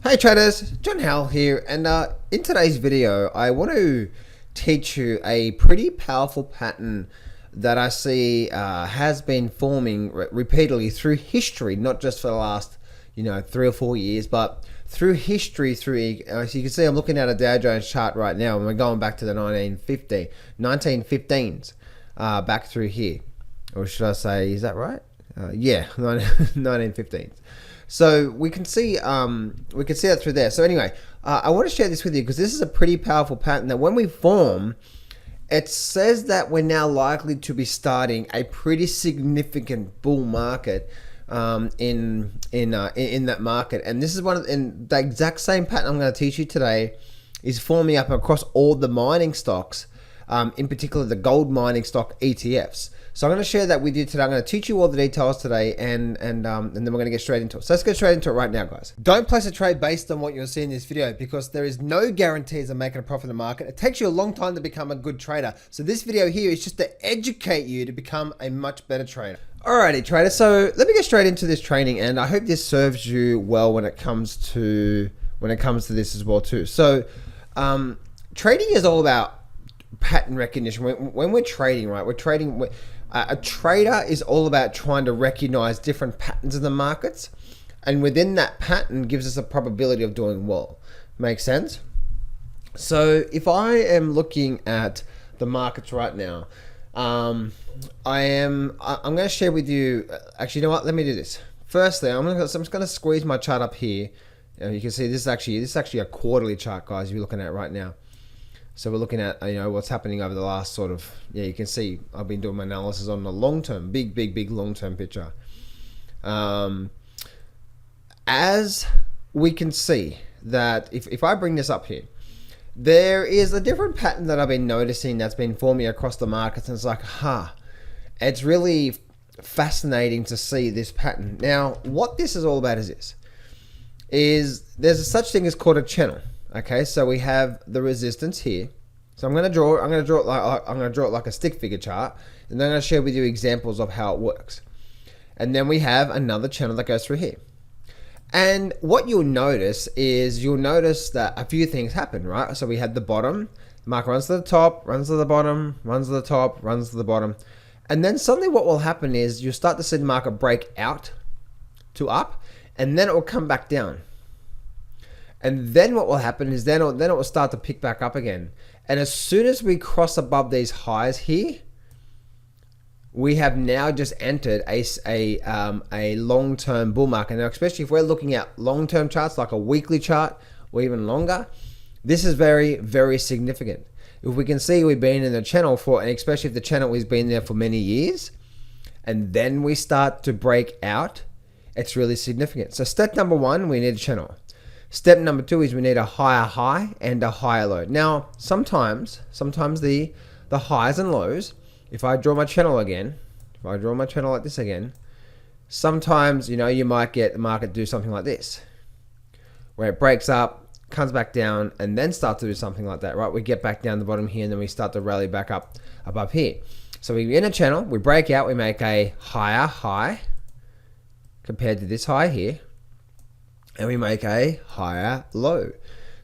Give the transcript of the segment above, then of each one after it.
Hey traders, John Howell here, and in today's video I want to teach you a pretty powerful pattern that I see has been forming repeatedly through history, not just for the last 3 or 4 years, but through history. So you can see I'm looking at a Dow Jones chart right now, and we're going back to the 1915s, back through here, or should I say, is that right? Yeah, 1915s. So we can see that through there. So anyway, I want to share this with you because this is a pretty powerful pattern that when we form, it says that we're now likely to be starting a pretty significant bull market in that market. And this is and the exact same pattern I'm going to teach you today is forming up across all the mining stocks, in particular the gold mining stock ETFs. So I'm going to share that with you today. I'm going to teach you all the details today, and then we're going to get straight into it. So let's get straight into it right now, guys. Don't place a trade based on what you'll see in this video because there is no guarantees of making a profit in the market. It takes you a long time to become a good trader. So this video here is just to educate you to become a much better trader. Alrighty, traders. So let me get straight into this training, and I hope this serves you well when it comes to this as well too. So trading is all about pattern recognition. When we're trading, right? A trader is all about trying to recognize different patterns in the markets, and within that pattern gives us a probability of doing well. Makes sense? So if I am looking at the markets right now, I'm going to share with you. Actually, you know what? Let me do this. Firstly, I'm just going to squeeze my chart up here. You can see this is actually a quarterly chart, guys. You're looking at it right now. So we're looking at what's happening over the last sort of, you can see I've been doing my analysis on the long term, big long term picture. As we can see that if I bring this up here, there is a different pattern that I've been noticing that's been forming across the markets, and it's like, it's really fascinating to see this pattern. Now, what this is all about is there's a such thing as called a channel. Okay, so we have the resistance here. So I'm going to draw it like a stick figure chart, and then I'm going to share with you examples of how it works. And then we have another channel that goes through here. And what you'll notice that a few things happen, right? So we had the bottom, the market runs to the top, runs to the bottom, runs to the top, runs to the bottom. And then suddenly what will happen is you'll start to see the market break out to up, and then it will come back down. And then what will happen is then it will start to pick back up again. And as soon as we cross above these highs here, we have now just entered a long-term bull market. Now, especially if we're looking at long-term charts like a weekly chart or even longer, this is very, very significant. If we can see we've been in the channel and especially if the channel has been there for many years, and then we start to break out, it's really significant. So step number one, we need a channel. Step number two is we need a higher high and a higher low. Now, sometimes the highs and lows, if I draw my channel again, if I draw my channel like this again, sometimes, you might get the market do something like this, where it breaks up, comes back down, and then starts to do something like that, right? We get back down the bottom here, and then we start to rally back up above here. So we're in a channel, we break out, we make a higher high compared to this high here, and we make a higher low.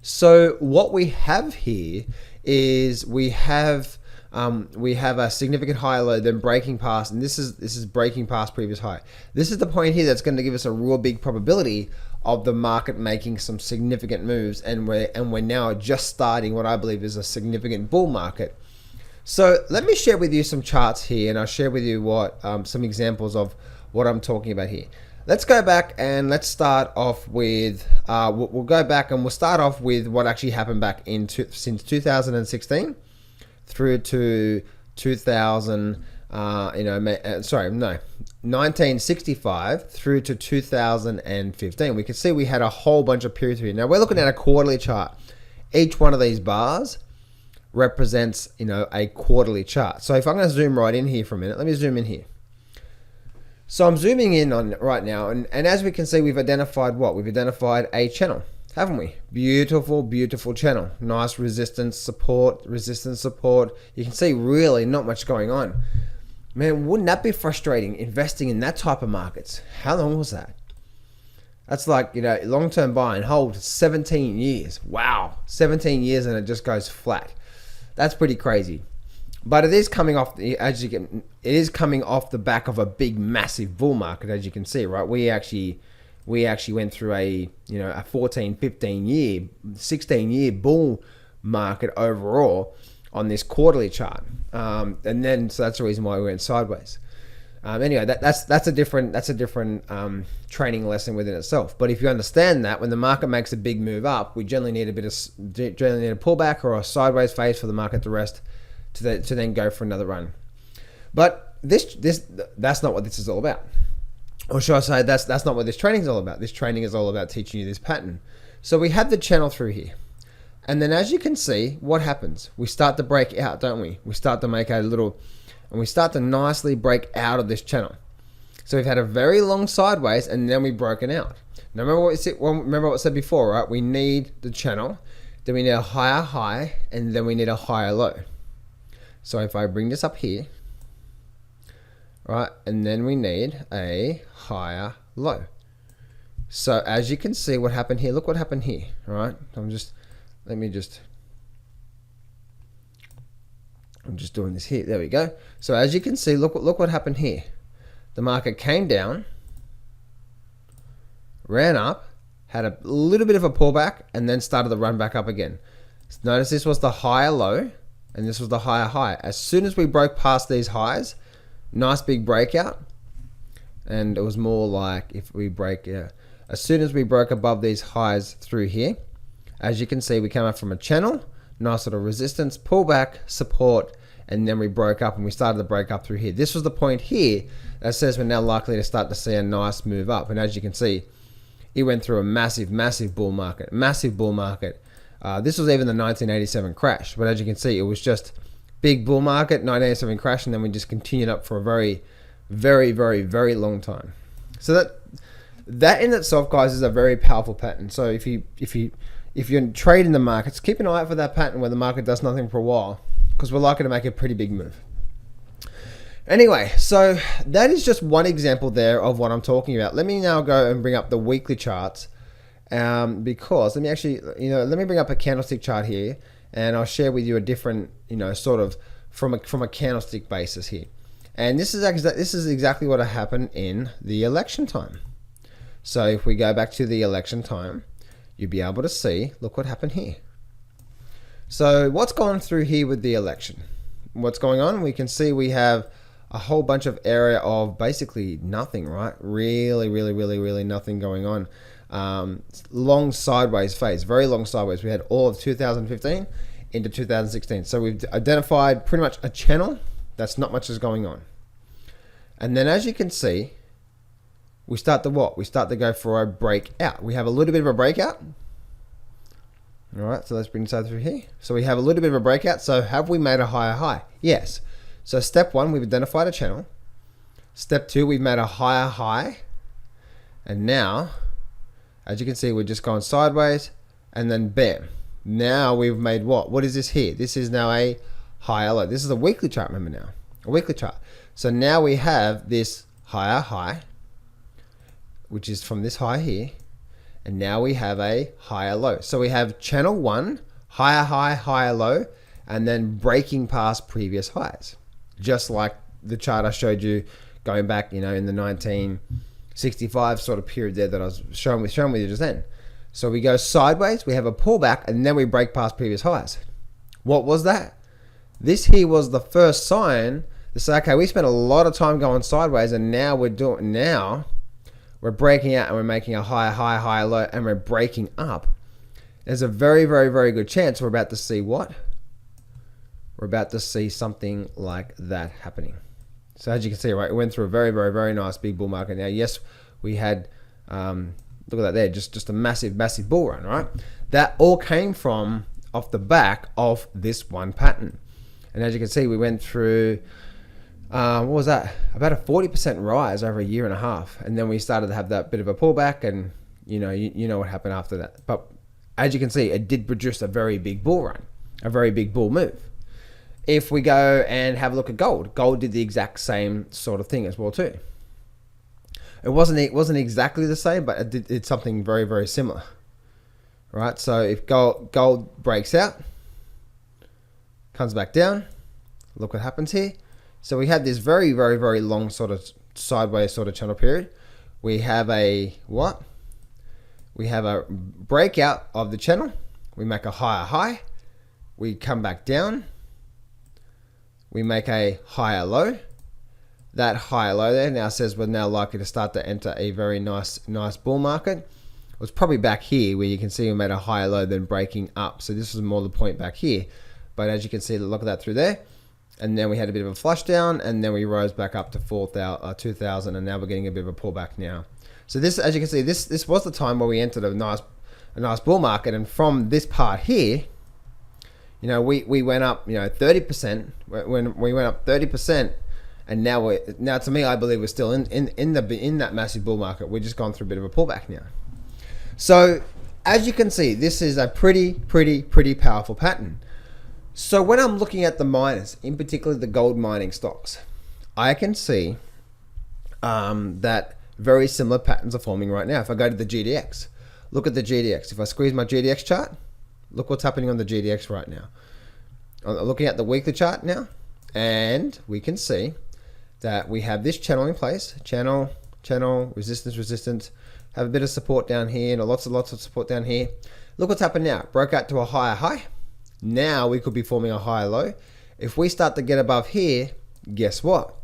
So what we have here is we have a significant higher low, then breaking past, and this is breaking past previous high. This is the point here that's going to give us a real big probability of the market making some significant moves, and we're now just starting what I believe is a significant bull market. So let me share with you some charts here, and I'll share with you what some examples of what I'm talking about here. Let's go back and let's start off with, we'll go back and we'll start off with what actually happened back since 2016 through to 1965 through to 2015. We can see we had a whole bunch of periods here. Now we're looking at a quarterly chart. Each one of these bars represents, a quarterly chart. So if I'm going to zoom right in here for a minute, let me zoom in here. So I'm zooming in on it right now, and as we can see, we've identified what? We've identified a channel, haven't we? Beautiful, beautiful channel. Nice resistance, support. You can see really not much going on. Man, wouldn't that be frustrating investing in that type of markets? How long was that? That's like, long-term buy and hold 17 years. Wow, 17 years and it just goes flat. That's pretty crazy. But it is coming off it is coming off the back of a big, massive bull market, as you can see, right? We actually went through a 14, 15 year, 16 year bull market overall on this quarterly chart, and then so that's the reason why we went sideways. Anyway, that's a different training lesson within itself. But if you understand that when the market makes a big move up, we generally need a pullback or a sideways phase for the market to rest to then go for another run. But that's not what this is all about. Or should I say that's not what this training is all about. This training is all about teaching you this pattern. So we have the channel through here. And then as you can see, what happens? We start to break out, don't we? We start to make and we start to nicely break out of this channel. So we've had a very long sideways and then we've broken out. Now remember what I said before, right? We need the channel, then we need a higher high, and then we need a higher low. So if I bring this up here, right, and then we need a higher low. So as you can see what happened here, look what happened here, right? I'm just doing this here. There we go. So as you can see, look what happened here. The market came down, ran up, had a little bit of a pullback, and then started to run back up again. Notice this was the higher low, and this was the higher high. As soon as we broke past these highs, nice big breakout, and it was more like as soon as we broke above these highs through here, as you can see, we came up from a channel, nice little resistance, pullback, support, and then we broke up and we started to break up through here. This was the point here that says we're now likely to start to see a nice move up. And as you can see, it went through a massive, massive bull market, massive bull market. This was even the 1987 crash, but as you can see, it was just big bull market, 1987 crash, and then we just continued up for a very, very, very, very long time. So that in itself, guys, is a very powerful pattern. So if you're trading the markets, keep an eye out for that pattern where the market does nothing for a while, because we're likely to make a pretty big move. Anyway, so that is just one example there of what I'm talking about. Let me now go and bring up the weekly charts, because let me bring up a candlestick chart here, and I'll share with you a different, sort of from a candlestick basis here. And this is exactly what happened in the election time. So if we go back to the election time, you'll be able to see, look what happened here. So what's gone through here with the election? What's going on? We can see we have a whole bunch of area of basically nothing, right? Really, really, really, really nothing going on. Long sideways phase, very long sideways. We had all of 2015 into 2016. So we've identified pretty much a channel. That's not much is going on. And then as you can see, we start to what? We start to go for a breakout. We have a little bit of a breakout. All right, so let's bring this out through here. So we have a little bit of a breakout. So have we made a higher high? Yes. So step one, we've identified a channel. Step two, we've made a higher high. And now, as you can see, we're just going sideways and then bam. Now we've made what? What is this here? This is now a higher low. This is a weekly chart, remember now, a weekly chart. So now we have this higher high, which is from this high here. And now we have a higher low. So we have channel one, higher high, higher low, and then breaking past previous highs. Just like the chart I showed you going back, in the 1965 sort of period there that I was showing with you just then. So we go sideways, we have a pullback, and then we break past previous highs. What was that? This here was the first sign to say, okay, we spent a lot of time going sideways, and now we're breaking out and we're making a higher high, higher low, and we're breaking up. There's a very, very, very good chance we're about to see what? We're about to see something like that happening. So as you can see, right, it went through a very, very, very nice big bull market. Now, yes, we had, look at that there, just a massive, massive bull run, right? That all came from off the back of this one pattern. And as you can see, we went through, what was that? About a 40% rise over a year and a half. And then we started to have that bit of a pullback, and you know what happened after that. But as you can see, it did produce a very big bull run, a very big bull move. If we go and have a look at gold, gold did the exact same sort of thing as well too. It wasn't exactly the same, but it did something very, very similar. Right, so if gold breaks out, comes back down, look what happens here. So we have this very, very, very long sort of sideways sort of channel period. We have a what? We have a breakout of the channel. We make a higher high. We come back down. We make a higher low. That higher low there now says we're now likely to start to enter a very nice bull market. It was probably back here where you can see we made a higher low than breaking up. So this was more the point back here. But as you can see, look at that through there. And then we had a bit of a flush down, and then we rose back up to 2,000, and now we're getting a bit of a pullback now. So this, as you can see, this was the time where we entered a nice bull market, and from this part here, you know, we went up, you know, 30%. When we went up 30%, and now to me, I believe we're still in that massive bull market. We've just gone through a bit of a pullback now. So as you can see, this is a pretty powerful pattern. So when I'm looking at the miners, in particular the gold mining stocks, I can see that very similar patterns are forming right now. If I go to the GDX, look at the GDX. If I squeeze my GDX chart, look what's happening on the GDX right now. I'm looking at the weekly chart now, and we can see that we have this channel in place. Channel, resistance. Have a bit of support down here, and lots of support down here. Look what's happened now. Broke out to a higher high. Now we could be forming a higher low. If we start to get above here, guess what?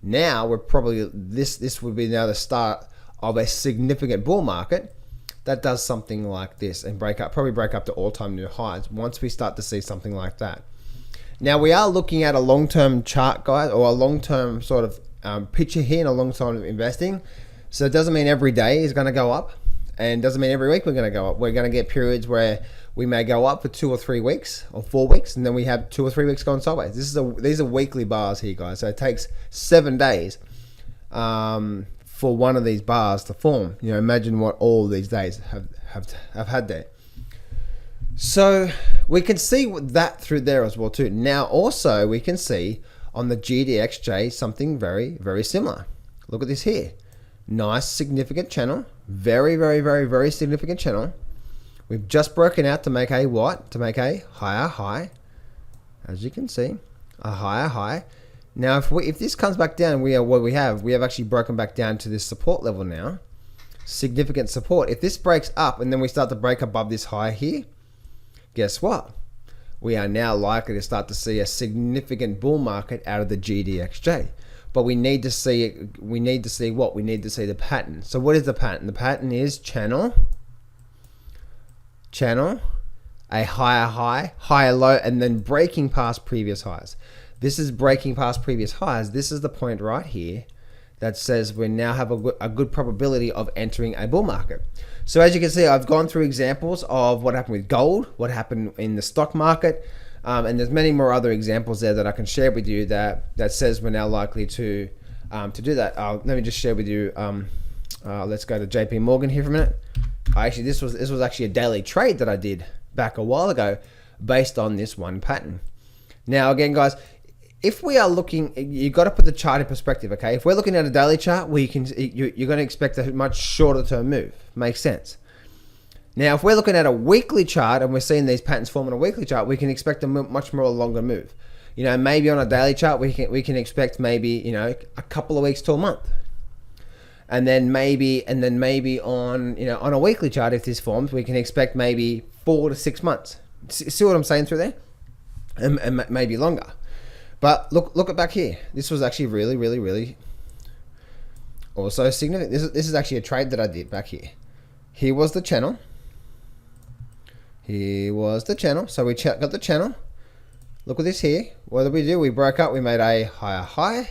Now we're probably, this would be now the start of a significant bull market that does something like this and probably break up to all-time new highs once we start to see something like that. Now we are looking at a long-term chart, guys, or a long-term sort of picture here in a long time of investing. So it doesn't mean every day is going to go up, and doesn't mean every week we're going to go up. We're going to get periods where we may go up for 2 or 3 weeks or 4 weeks, and then we have 2 or 3 weeks going sideways. These are weekly bars here, guys. So it takes 7 days for one of these bars to form. You know, imagine what all these days have had there. So we can see that through there as well too. Now also we can see on the Gdxj something very, very similar. Look at this here. Nice significant channel. Very, very, very, very significant channel. We've just broken out to make a what? To make a higher high. As you can see, a higher high. Now if this comes back down, we have actually broken back down to this support level now. Significant support. If this breaks up and then we start to break above this high here, guess what? We are now likely to start to see a significant bull market out of the Gdxj. But we need to see it. We need to see what? We need to see the pattern. So what is the pattern? The pattern is channel, a higher high, higher low, and then breaking past previous highs. This is breaking past previous highs. This is the point right here that says we now have a good probability of entering a bull market. So as you can see, I've gone through examples of what happened with gold, what happened in the stock market, and there's many more other examples there that I can share with you that says we're now likely to do that. Let me just share with you. Let's go to JP Morgan here for a minute. This was actually a daily trade that I did back a while ago based on this one pattern. Now again, guys, if we are looking, you've got to put the chart in perspective, okay? If we're looking at a daily chart, you're going to expect a much shorter term move. Makes sense. Now, if we're looking at a weekly chart and we're seeing these patterns form on a weekly chart, we can expect a much more longer move. You know, maybe on a daily chart, we can expect maybe, you know, a couple of weeks to a month. And then maybe on, you know, on a weekly chart, if this forms, we can expect maybe 4 to 6 months. See what I'm saying through there? And maybe longer. But look at back here. This was actually really also significant. This is actually a trade that I did back here. Here was the channel. Here was the channel. So we got the channel. Look at this here. What did we do? We broke up. We made a higher high.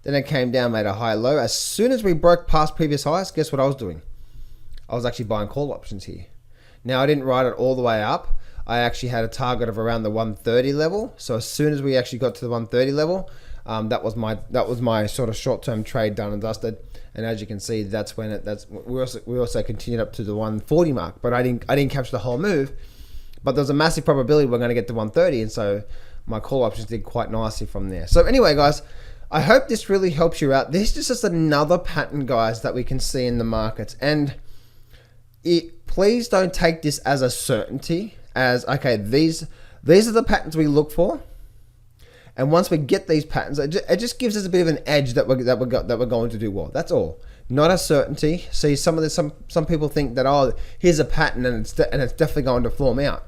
Then it came down, made a higher low. As soon as we broke past previous highs, guess what I was doing? I was actually buying call options here. Now I didn't ride it all the way up. I actually had a target of around the 130 level. So as soon as we actually got to the 130 level, that was my sort of short-term trade done and dusted. And as you can see, that's when we also continued up to the 140 mark. But I didn't capture the whole move. But there's a massive probability we're going to get to 130, and so my call options did quite nicely from there. So anyway, guys, I hope this really helps you out. This is just another pattern, guys, that we can see in the markets. And please don't take this as a certainty, as, okay, these are the patterns we look for. And once we get these patterns, it just gives us a bit of an edge that we're going to do well. That's all. Not a certainty. See, some people think that, oh, here's a pattern and it's definitely going to form out.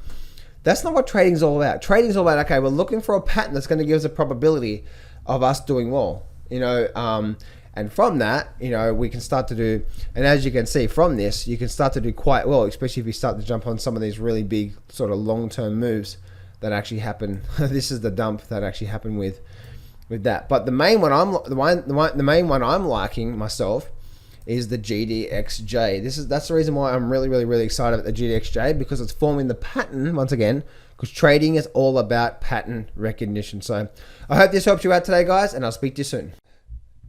That's not what trading is all about. Trading is all about, okay, we're looking for a pattern that's going to give us a probability of us doing well. And from that, we can start to do, and as you can see from this, you can start to do quite well, especially if you start to jump on some of these really big sort of long-term moves that actually happen. This is the dump that actually happened with that. But the main one I'm liking myself is the Gdxj. That's the reason why I'm really excited about the Gdxj, because it's forming the pattern once again, because trading is all about pattern recognition. So I hope this helps you out today, guys, and I'll speak to you soon.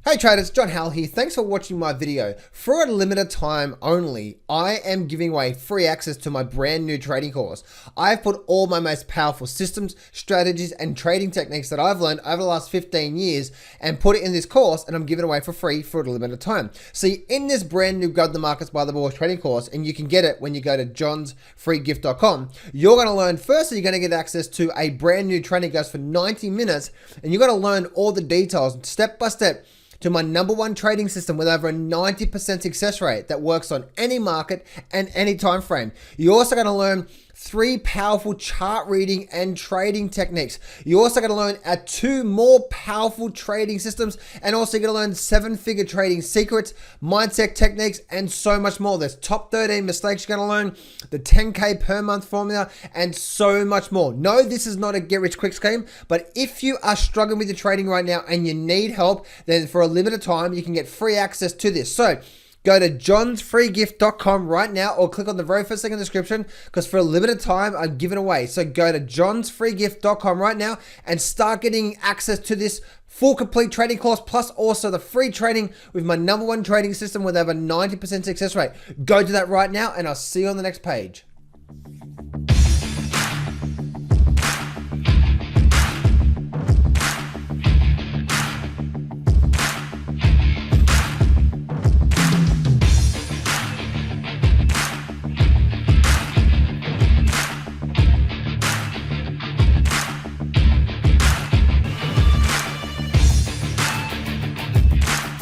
Hey traders, John Howell here. Thanks for watching my video. For a limited time only, I am giving away free access to my brand new trading course. I've put all my most powerful systems, strategies, and trading techniques that I've learned over the last 15 years and put it in this course, and I'm giving it away for free for a limited time. See, in this brand new Grab the Markets by the Balls trading course, and you can get it when you go to johnsfreegift.com, you're going to learn, firstly, you're going to get access to a brand new training course for 90 minutes, and you're going to learn all the details step by step to my #1 trading system with over a 90% success rate that works on any market and any time frame. You're also going to learn 3 powerful chart reading and trading techniques. You're also going to learn 2 more powerful trading systems, and also you're going to learn 7-figure trading secrets, mindset techniques, and so much more. There's top 13 mistakes you're going to learn, the 10K per month formula, and so much more. No, this is not a get rich quick scheme, but if you are struggling with your trading right now and you need help, then for a limited time, you can get free access to this. So go to johnsfreegift.com right now, or click on the very first thing in the description, because for a limited time, I'm giving away. So go to johnsfreegift.com right now and start getting access to this full complete trading course, plus also the free training with my #1 trading system with over 90% success rate. Go do that right now, and I'll see you on the next page.